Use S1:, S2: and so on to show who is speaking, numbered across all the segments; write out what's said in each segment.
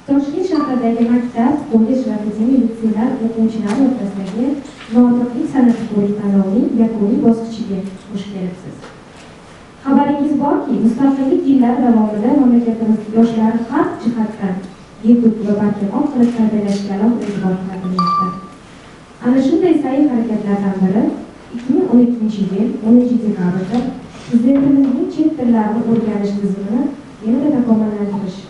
S1: Toshkent shahridagi maktab, kollej va akademiya litseylar o'quvchilari o'rtasidagi notiqlik san'ati ko'rik-tanlovining yakuniy bosqichiga xush kelibsiz. Xabaringiz borki, mustaqillik yillari davomida mamlakatimiz yoshlari har jihatdan yetuk va barkamol qilib tarbiyalashga alohida e'tibor qaratilmoqda. Ana shunday sa'y harakatlardan biri 2012-yil 10-dekabrda Prezidentimizning chet tillarini o'rganish tizimini yanada takomillantirish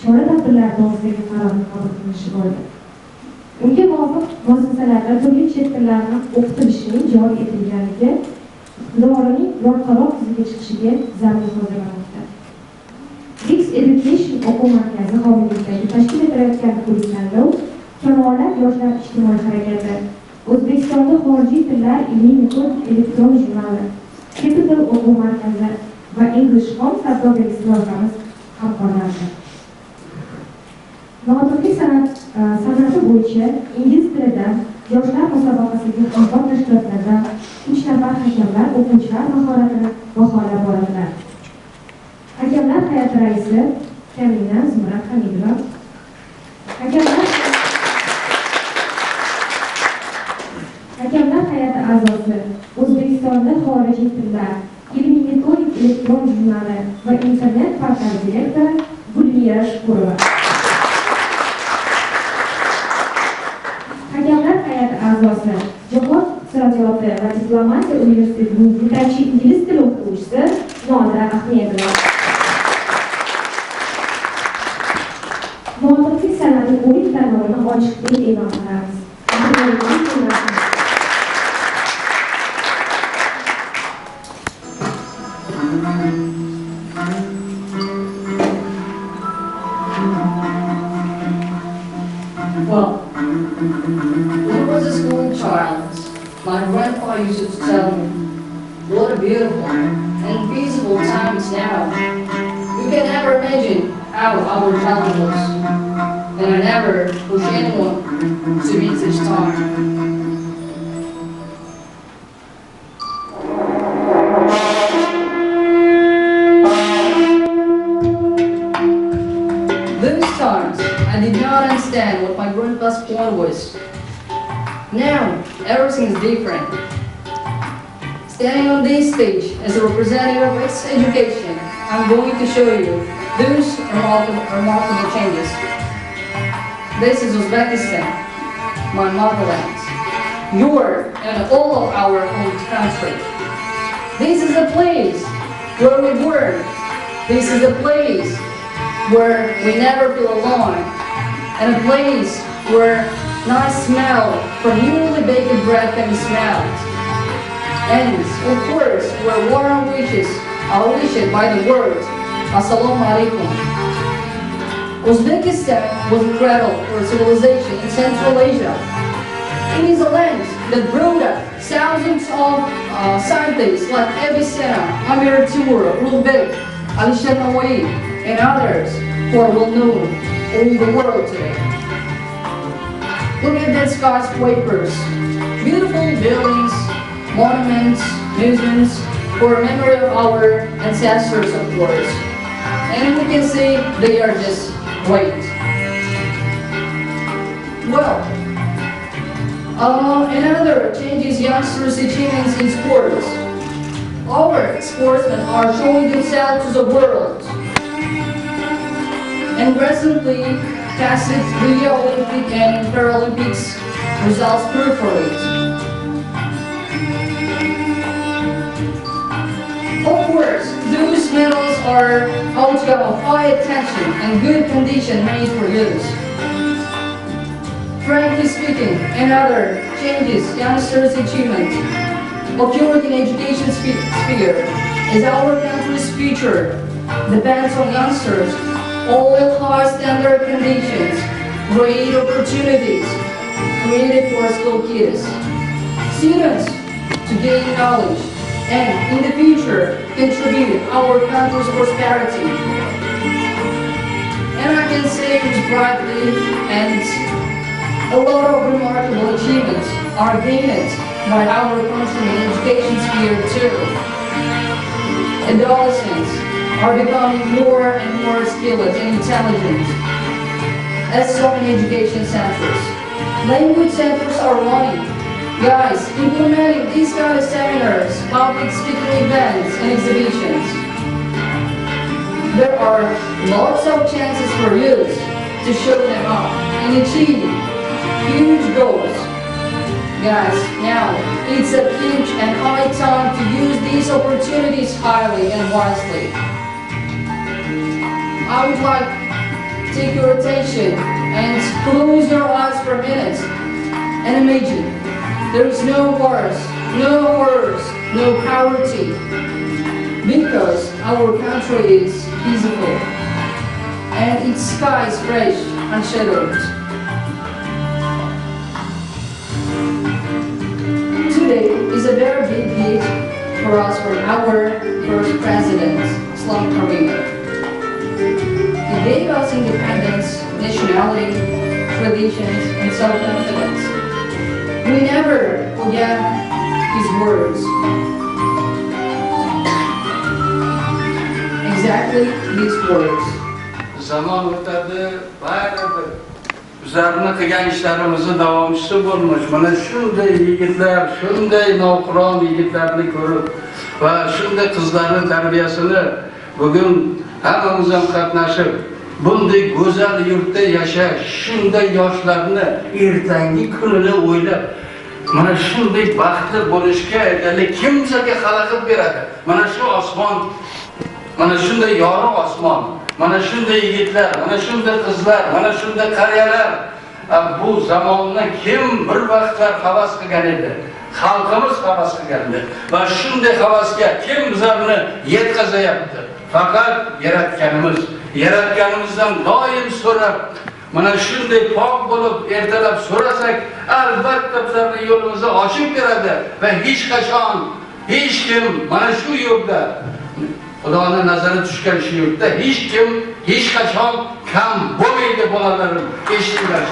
S1: chora-tadbirlar to'g'risidagi qarorni qabul qilishi bo'ldi. Unga muvofiq muassasalarda turli chet tillarini o'qitilishining joriy etilganligi iqtidorining loyihalar yuzaga chiqishiga zamin hozirlamoqda. RIKS Education o'quv markazi homiyligidagi tashkil etilayotgan ko'rik-tanlov Kamolot yoshlar ijtimoiy harakati, O'zbekistonda xorijiy tillar ilmiy metodik elektron jurnali, Capital o'quv markazi va English Home savdogarlik loyihamiz hamkorlari. Notiqlik san'ati bo'yicha ingliz tilidan yoshlar musobaqasiga hamkor tashkilotlardan 3 nafar hakamlar o'quvchilar mahoratini baholab boradilar. Hakamlar hay'ati raisi Kamina Zumrat Hamidova, Hakamlar hay'ati a'zosi O'zbekistonda xorijiy tillar ilmiy metodik elektron jurnali va internet portali direktori Gulmira Shukurova. Hakamlar hay'ati a'zosi Jahon iqtisodiyoti va diplomatiya universitetining yetakchi ingliz tili o'qituvchisi Nodira Ahmedova. Notiqlik san'ati ko'rik-tanlovini ochiqlik e'lon qilamiz.
S2: Well, when I was a school child, my grandpa used to tell me what a beautiful and peaceful time it's now. You can never imagine how our childhood was, and I never push anyone to meet such time. Those times, I did not understand what my grandpa's point was. Now, everything is different. Standing on this stage as a representative of RIKS Education, I'm going to show you those remarkable changes. This is Uzbekistan, my motherland, your and all of our home country. This is a place where we work. This is a place where we never feel alone, and a place where nice smell from newly baked bread can be smelled. And of course, where warm wishes are wished by the world. Assalamu alaikum. Uzbekistan was a cradle for civilization in Central Asia. It is a land that brought up thousands of scientists like Avicenna, Amir Timur, Ulugh, Alisher Nawawi, and others who are well known all over the world today. Look at that skyscrapers, beautiful buildings, monuments, museums, for memory of our ancestors, of course. And we can say they are just great. Well, another change is youngsters' achievements in sports. Our sportsmen are showing themselves to the world. And recently tested Rio Olympic and Paralympics results prove for it. Of course, those medals are outcome of high attention and good condition made for use. Frankly speaking, another changes youngsters' achievement occurring in education sphere is our country's future depends on youngsters. All high standard conditions, great opportunities created for school kids, students to gain knowledge, and in the future contribute our country's prosperity. And I can say it brightly, and a lot of remarkable achievements are gained by our country in education sphere too. Adolescents are becoming more and more skilled and intelligent. as so many education centers. Language centers are running. Guys, implementing these kind of seminars, public speaking events, and exhibitions. There are lots of chances for youth to show them up and achieve huge goals. Guys, now it's a huge and high time to use these opportunities highly and wisely. I would like to take your attention and close your eyes for a minute and imagine there is no wars, no wars, no poverty, because our country is peaceful and its sky is fresh and shadowed. Today is a very big hit for us from our first president, Islam Karimah. He gave us independence, nationality, traditions, and self-confidence. We never forget his words. Exactly these words.
S3: Zaman o'tadi, baribir bizlarni qilgan ishlarimizni davomchisi bo'lmish. Mana shunday yigitlar, shunday navqiron yigitlarni ko'rib va shunday qizlarning tarbiyasini bugun hammamiz ham qatnashib, bunday go'zal yurtda yashash, shunday yoshlarni ertangi kunini o'ylab, mana shunday baxtli bo'lishga kim bizga xalaqit beradi? Mana shu osmon, mana shunday yorug' osmon, mana shunday yigitlar, mana shunday qizlar, mana shunday qariyalar. Bu zamonni kim bir vaqtlar havas qilgan edi? Xalqimiz havas qilgandi. Va shunday havasga kim bizlarni yetkazayapti? Faqat yaratganimizdan doim so'rab, mana shunday pok bo'lib ertalab so'rasak, albatta bizlarning yo'limizni ochib beradi va hech qachon hech kim mana shu yo'lda Xudoning nazari tushgan shu yurtda hech kim hech qachon kam bo'lmaydi, bolalarim, eshitinglar.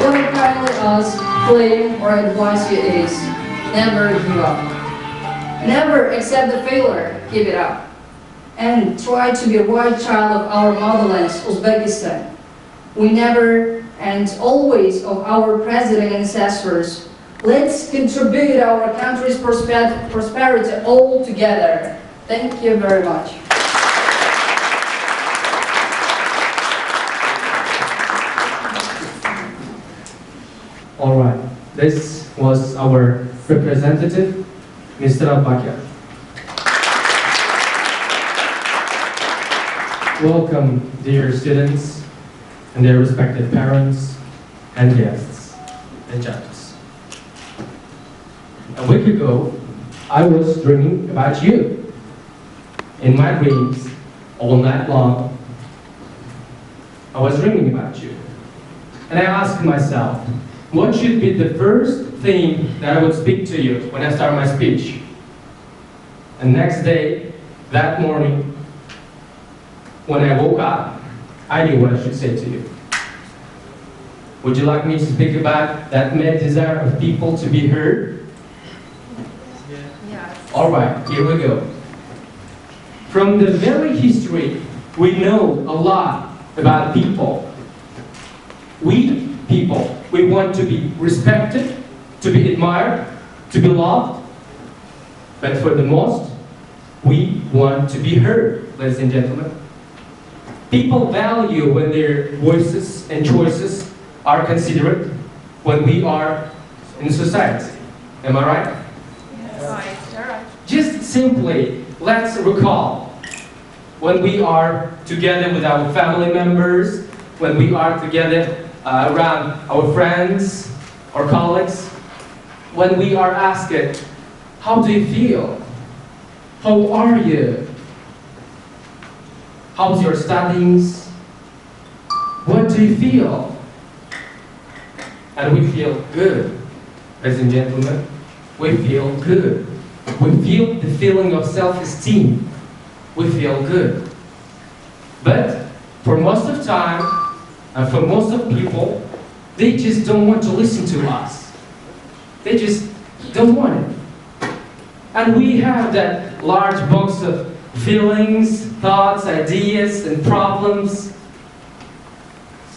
S2: What I kindly ask, claim, or advise you is, never give up. Never accept the failure, keep it up. And try to be a right child of our motherland, Uzbekistan. We never and always of our president and ancestors. Let's contribute our country's prosperity all together. Thank you very much.
S4: All right, this was our representative, Mr. Abakir. Welcome, dear students and their respected parents and guests and judges. A week ago, I was dreaming about you. In my dreams, all night long, I was dreaming about you. And I asked myself, what should be the first thing that I would speak to you when I start my speech? And next day, that morning, when I woke up, I knew what I should say to you. Would you like me to speak about that mad desire of people to be heard? All right, here we go. From the very history, we know a lot about people. We, people, we want to be respected, to be admired, to be loved. But for the most, we want to be heard, ladies and gentlemen. People value when their voices and choices are considered when we are in society. Am I right?
S5: Yes. Right.
S4: Just simply, let's recall when we are together with our family members, when we are together around our friends or colleagues, when we are asked, how do you feel? How are you? How's your studies? What do you feel? And we feel good, ladies and gentlemen. We feel good. We feel the feeling of self-esteem. We feel good. But for most of time, and for most of people, they just don't want to listen to us. They just don't want it. And we have that large box of feelings, thoughts, ideas, and problems.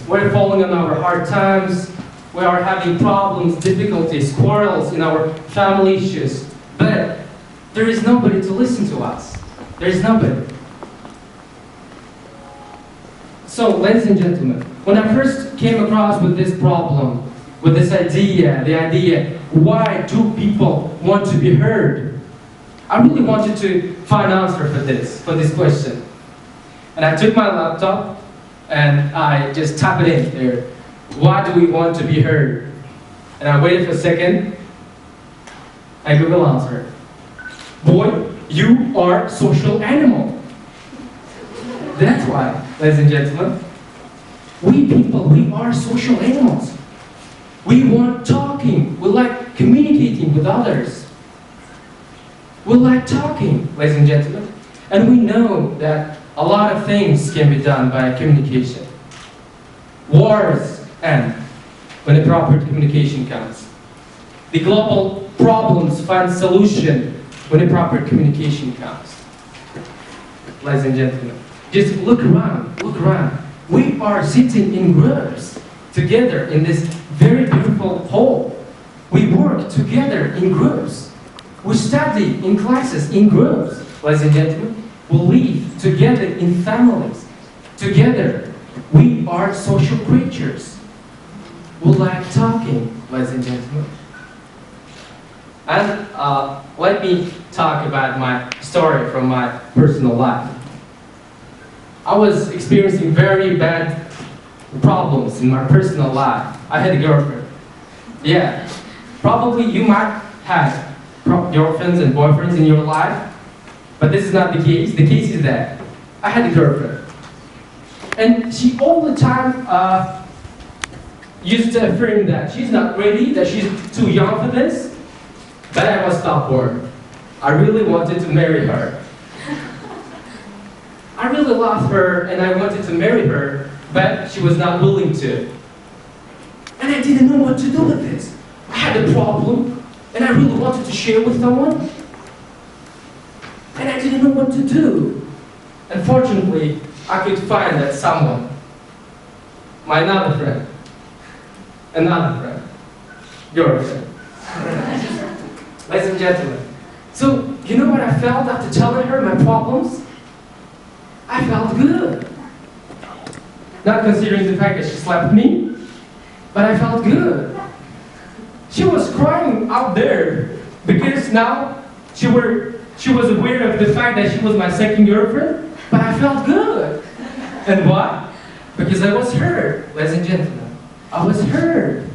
S4: We're falling on our hard times. We are having problems, difficulties, quarrels in our family issues. But there is nobody to listen to us. There is nobody. So, ladies and gentlemen, when I first came across with this problem, with this idea, the idea, why do people want to be heard? I really wanted to find an answer for this question. And I took my laptop and I just typed it in there. Why do we want to be heard? And I waited for a second, and Google answered. Boy, you are a social animal. That's why, ladies and gentlemen, we people, we are social animals. We want talking. We like communicating with others. We like talking, ladies and gentlemen. And we know that a lot of things can be done by communication. Wars end when the proper communication comes. The global problems find solution when the proper communication comes. Ladies and gentlemen, just look around, look around. We are sitting in groups together in this very beautiful hall. We work together in groups. We study in classes in groups, ladies and gentlemen. We live together in families. Together, we are social creatures. We like talking, ladies and gentlemen. And let me talk about my story from my personal life. I was experiencing very bad problems in my personal life. I had a girlfriend. Yeah, probably you might have girlfriends and boyfriends in your life, but this is not the case. The case is that I had a girlfriend. And she all the time used to affirm that she's not ready, that she's too young for this, but I was stubborn. I really wanted to marry her. I really loved her and I wanted to marry her, but she was not willing to. And I didn't know what to do with this. I had a problem and I really wanted to share with someone, and I didn't know what to do. Unfortunately, I could find that someone, my another friend, girlfriend. Ladies and gentlemen, so you know what I felt after telling her my problems? I felt good. Not considering the fact that she slapped me, but I felt good. She was crying out there because now she was aware of the fact that she was my second girlfriend, but I felt good. And why? Because I was heard, ladies and gentlemen. I was heard.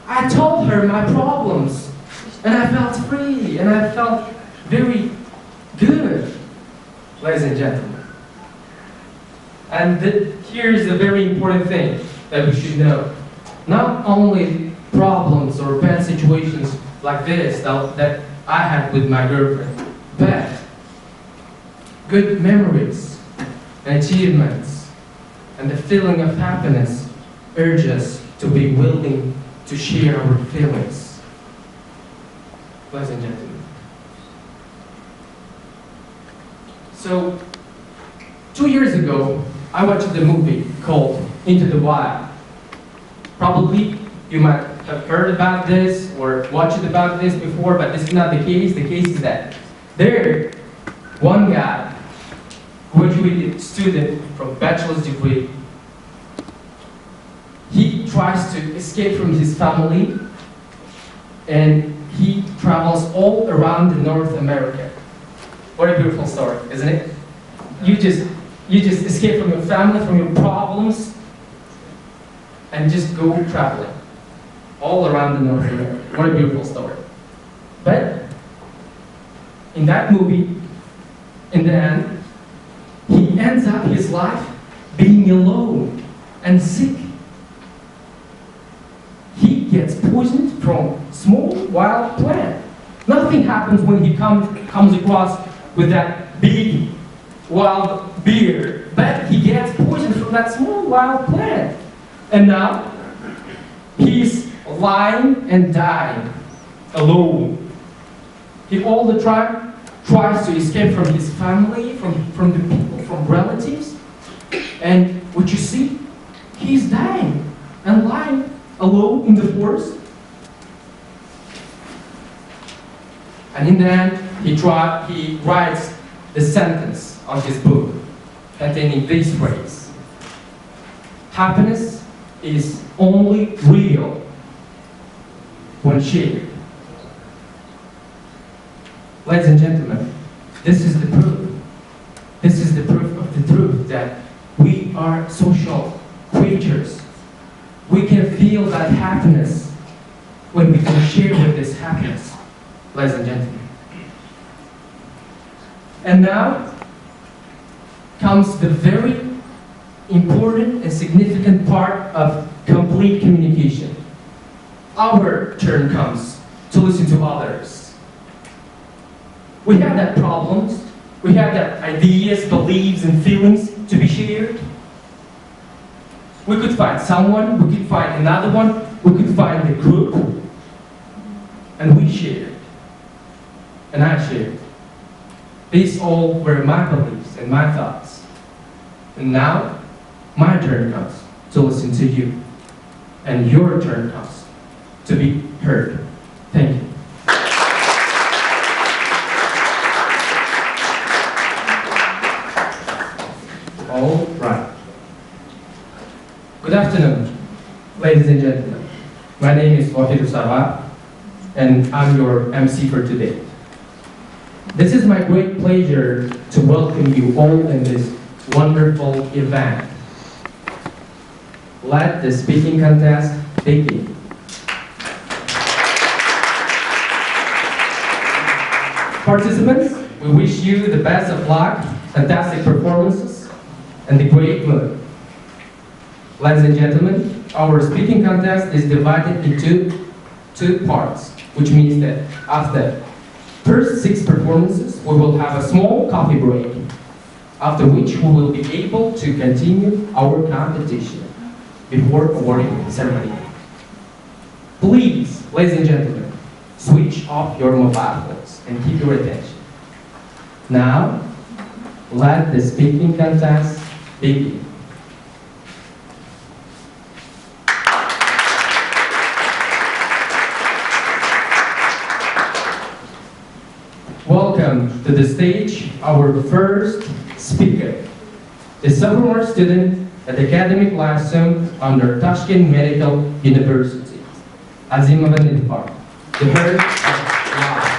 S4: I told her my problems, and I felt free, and I felt very good, ladies and gentlemen. And here's a very important thing that we should know. Not only problems or bad situations like this that I had with my girlfriend, but good memories and achievements and the feeling of happiness urge us to be willing to share our feelings. Ladies and gentlemen. So, 2 years ago, I watched a movie called Into the Wild. Probably you might have heard about this or watched about this before, but this is not the case. The case is that there, one guy, graduated student from bachelor's degree, he tries to escape from his family and he travels all around North America. What a beautiful story, isn't it? You just escape from your family, from your problems, and just go traveling all around North America. What a beautiful story. But in that movie, in the end, he ends up his life being alone and sick. He gets poisoned from small wild plant. Nothing happens when he comes across with that big wild beer, but he gets poisoned from that small wild plant. And now he's lying and dying alone. He all the time tries to escape from his family, from the people, from relatives. And what you see, he's dying and lying alone in the forest. And in the end, he writes the sentence on his book containing this phrase: happiness is only real when shared. Ladies and gentlemen, this is the proof. This is the proof of the truth that we are social creatures. We can feel that happiness when we can share with this happiness, ladies and gentlemen. And now comes the very important and significant part of complete communication. Our turn comes to listen to others. We have that problems, we have that ideas, beliefs, and feelings to be shared. We could find someone, we could find another one, we could find a group, and we shared. And I shared. These all were my beliefs and my thoughts. And now, my turn comes to listen to you. And your turn comes to be heard. Thank you. All right. Good afternoon, ladies and gentlemen. My name is Wahid Sarwa, and I'm your MC for today. This is my great pleasure to welcome you all in this wonderful event. Let the speaking contest begin. Participants, we wish you the best of luck, fantastic performances, and the great mood. Ladies and gentlemen, our speaking contest is divided into two parts, which means that after first 6 performances, we will have a small coffee break, after which we will be able to continue our competition before awarding ceremony. Please, ladies and gentlemen, switch off your mobile phones and keep your attention. Now, let the speaking contest begin. Welcome to the stage our first speaker, a sophomore student at the academic liaison under Tashkent Medical University, Azima Vanidfar, the head of law.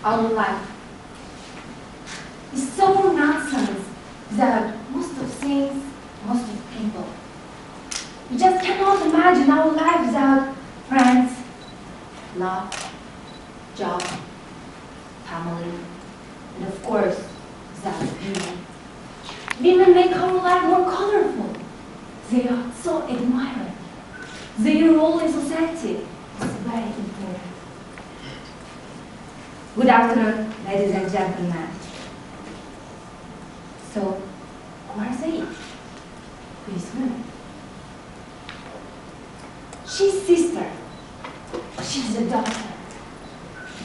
S5: Our life is so nonsense that most of things, most of people, we just cannot imagine our life without friends, love, job, family, and of course, without women. Women make our life more colorful. They are so admired. Their role in society is very important. Good afternoon, ladies and gentlemen. So, who are they? Who is women? She's sister. She's a daughter.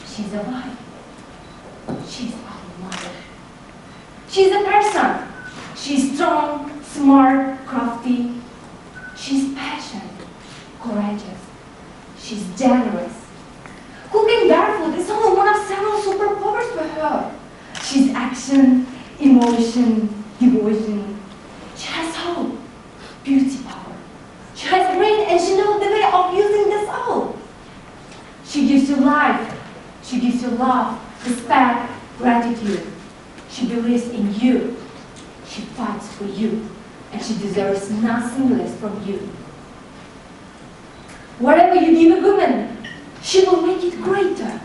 S5: She's a wife. She's our mother. She's a person. She's strong, smart, crafty. She's passionate, courageous. She's generous. Cooking barefoot is only one of several superpowers for her. She's action, emotion, devotion. She has hope, beauty power. She has brain and she knows the way of using this all. She gives you life. She gives you love, respect, gratitude. She believes in you. She fights for you. And she deserves nothing less from you. Whatever you give a woman, she will make it greater.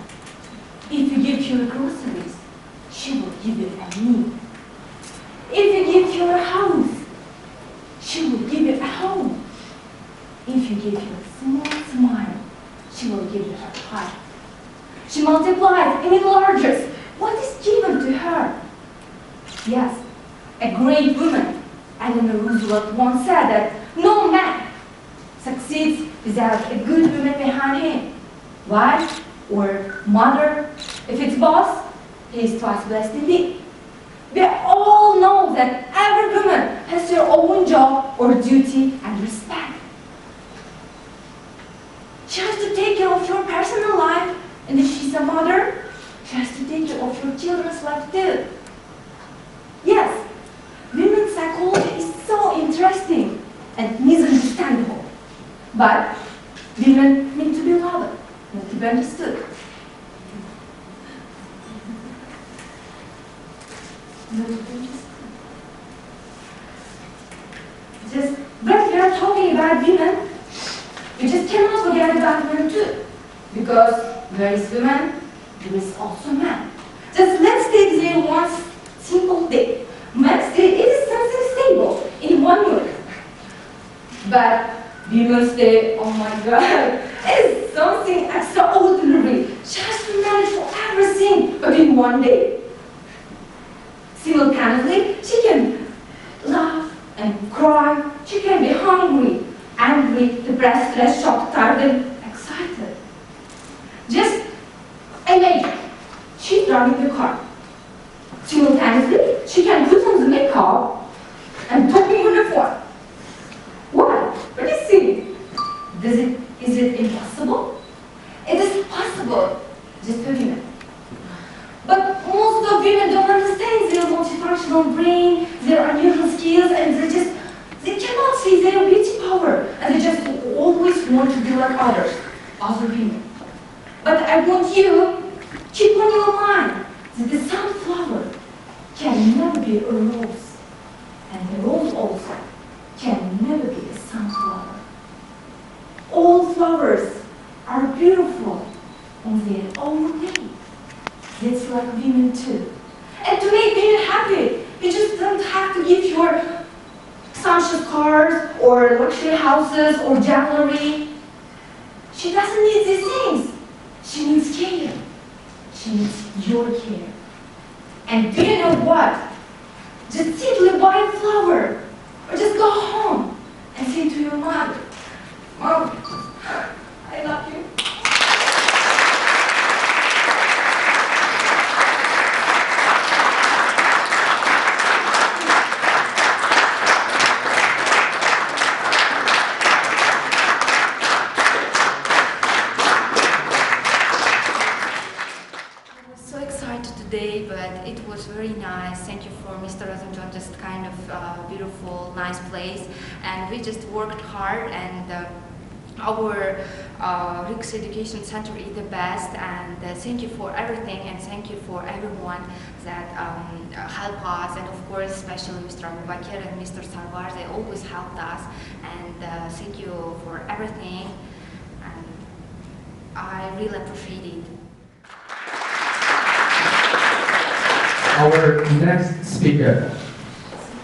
S5: If you give her groceries, she will give you a meal. If you give her a house, she will give you a home. If you give her a small smile, she will give you her heart. She multiplies and enlarges what is given to her. Yes, a great woman, Eleanor Roosevelt once said that no man succeeds without a good woman behind him. Wife or mother, if it's boss, he is twice blessed indeed. We all know that every woman has her own job or duty and respect. She has to take care of your personal life, and if she's a mother, she has to take care of your children's life too. Yes, women's psychology is so interesting and misunderstandable. But women need to be loved, not to be understood. Just when we are talking about women, we just cannot forget about men too. Because where is women, there is also man. Just let's take their one simple day. Men's day is something stable in 1 year. But women's day, oh my God, is something extraordinary. She has to manage for everything, but in 1 day. Simultaneously, she can laugh and cry. She can be hungry, angry, depressed, stressed, shocked, tired, and excited. Just imagine, she's driving the car. Simultaneously, she can put on the makeup and talking on the phone. Why? What is it? Is it impossible? It is possible, just for women. But most of women don't understand their multifunctional brain, their unusual skills, and they cannot see their beauty power, and they just always want to be like others, other women. But I want you keep on your mind that the sunflower can never be a rose, and the rose also can never be a sunflower. All flowers are beautiful on their own way. That's like women too. And to make women happy, you just don't have to give your sumptuous cars or luxury houses or jewelry. She doesn't need these things. She needs care. She needs your care. And do you know what? Just simply buy a flower or just go home and say to your mother, Mom, I love you.
S6: Today, but it was very nice. Thank you for Mr. Rosenjohn, just kind of beautiful, nice place, and we just worked hard, and our RIKS Education Center is the best, and thank you for everything, and thank you for everyone that helped us, and of course especially Mr. Abubakir and Mr. Sarwar, they always helped us, and thank you for everything, and I really appreciate it.
S4: Our next speaker,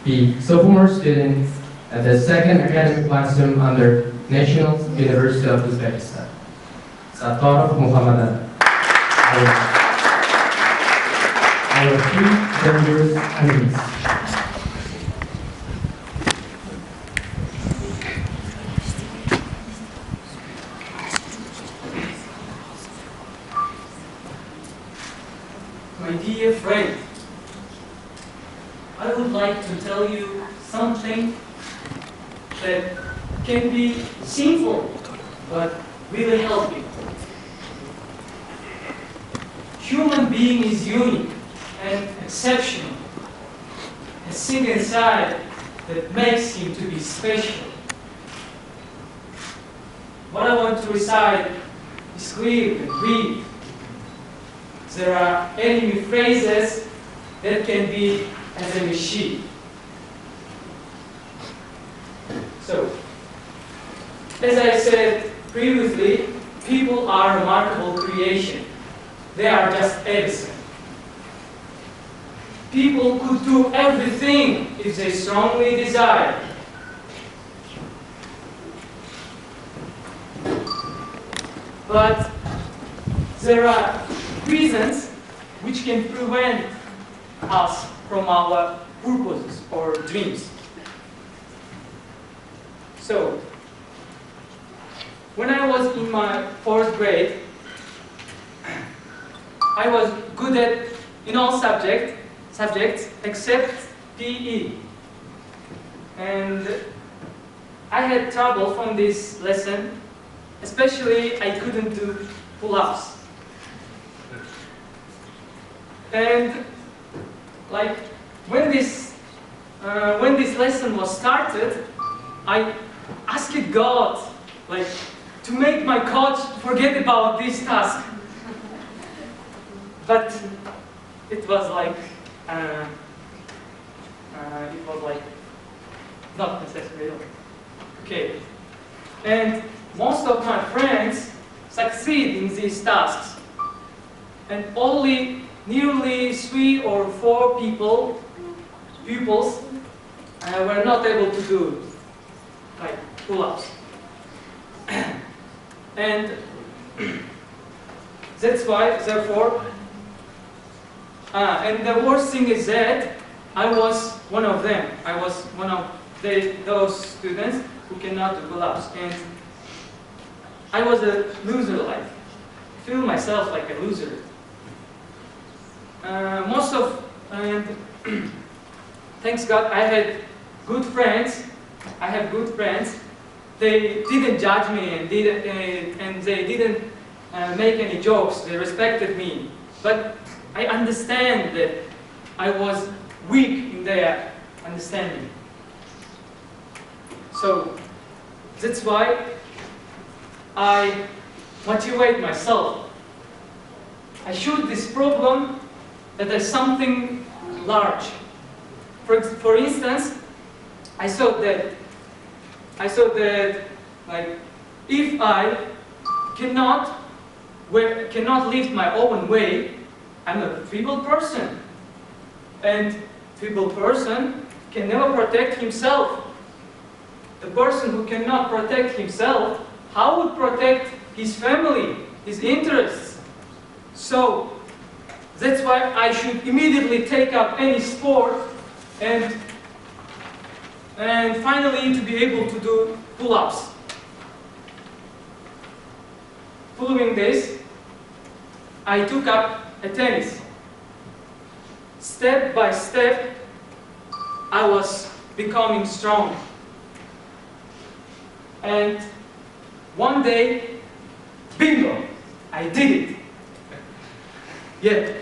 S4: the sophomore student at the second academic classroom under National University of Uzbekistan, Sattarov Muhammadan. Our three dangerous enemies.
S7: My dear friend, I would like to tell you something that can be simple, but really help you. Human being is unique and exceptional. A thing inside that makes him to be special. What I want to recite is clear and brief. There are enemy phrases that can be as a machine. So, as I said previously, people are a remarkable creation. They are just Edison. People could do everything if they strongly desired. But there are reasons which can prevent us from our purposes or dreams. So, when I was in my 4th grade, I was good at in all subjects except PE. And I had trouble from this lesson, especially I couldn't do pull-ups. And like when this lesson was started, I asked God like to make my coach forget about this task. But it was like not necessary. Okay. And most of my friends succeed in these tasks, and only nearly 3 or 4 pupils were not able to do like pull-ups. And that's why, therefore, and the worst thing is that I was one of them. I was one of those students who cannot do pull-ups, and I was a loser. Like, I feel myself like a loser. Thanks God, I had good friends. I have good friends. They didn't judge me and they didn't make any jokes. They respected me. But I understand that I was weak in their understanding. So that's why I motivate myself. I shoot this problem that there's something large. For instance, I thought that like if I cannot lift my own weight, I'm a feeble person, and feeble person can never protect himself. The person who cannot protect himself, how would protect his family, his interests? So that's why I should immediately take up any sport and finally to be able to do pull-ups. Following this, I took up a tennis. Step by step, I was becoming strong. And one day, bingo, I did it. Yeah.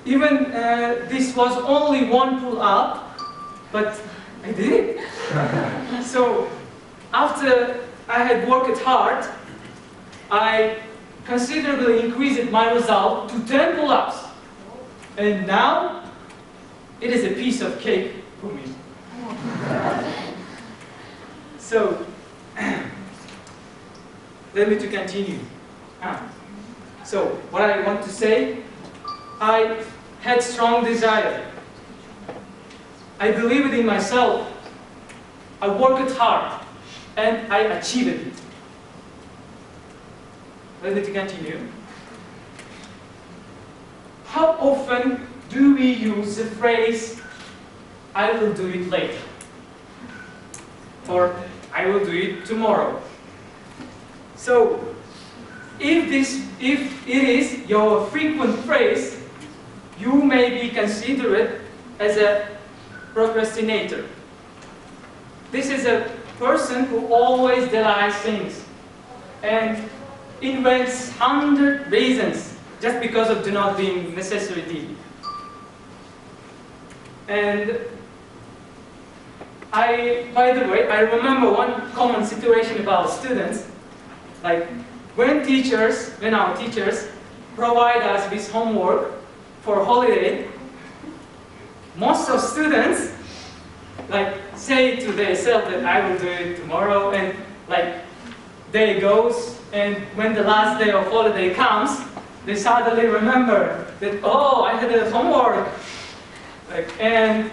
S7: Even this was only one pull-up, but I did it. So after I had worked hard, I considerably increased my result to 10 pull-ups. And now, it is a piece of cake for me. So, let me to continue. So, what I want to say, I had strong desire. I believed in myself. I worked hard, and I achieved it. Let me to continue. How often do we use the phrase, I will do it later? Or, I will do it tomorrow. So, if it is your frequent phrase, you may be considered as a procrastinator. This is a person who always delays things and invents 100 reasons just because of do not being necessary deed. And by the way, I remember one common situation about students, like when our teachers provide us with homework for holiday, most of students like say to themselves that I will do it tomorrow, and like day goes, and when the last day of holiday comes, they suddenly remember that, oh, I had a homework. And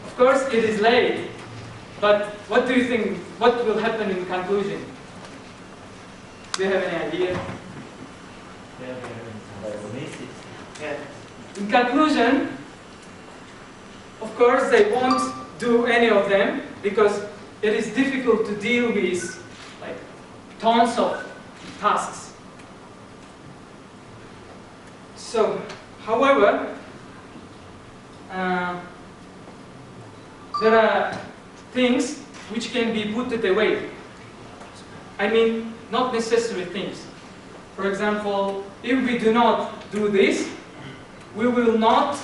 S7: of course it is late, but what do you think, what will happen in conclusion? Do you have any idea? Yeah. In conclusion, of course they won't do any of them because it is difficult to deal with like tons of tasks. So, however, there are things which can be put away. I mean, not necessary things. For example, if we do not do this, we will not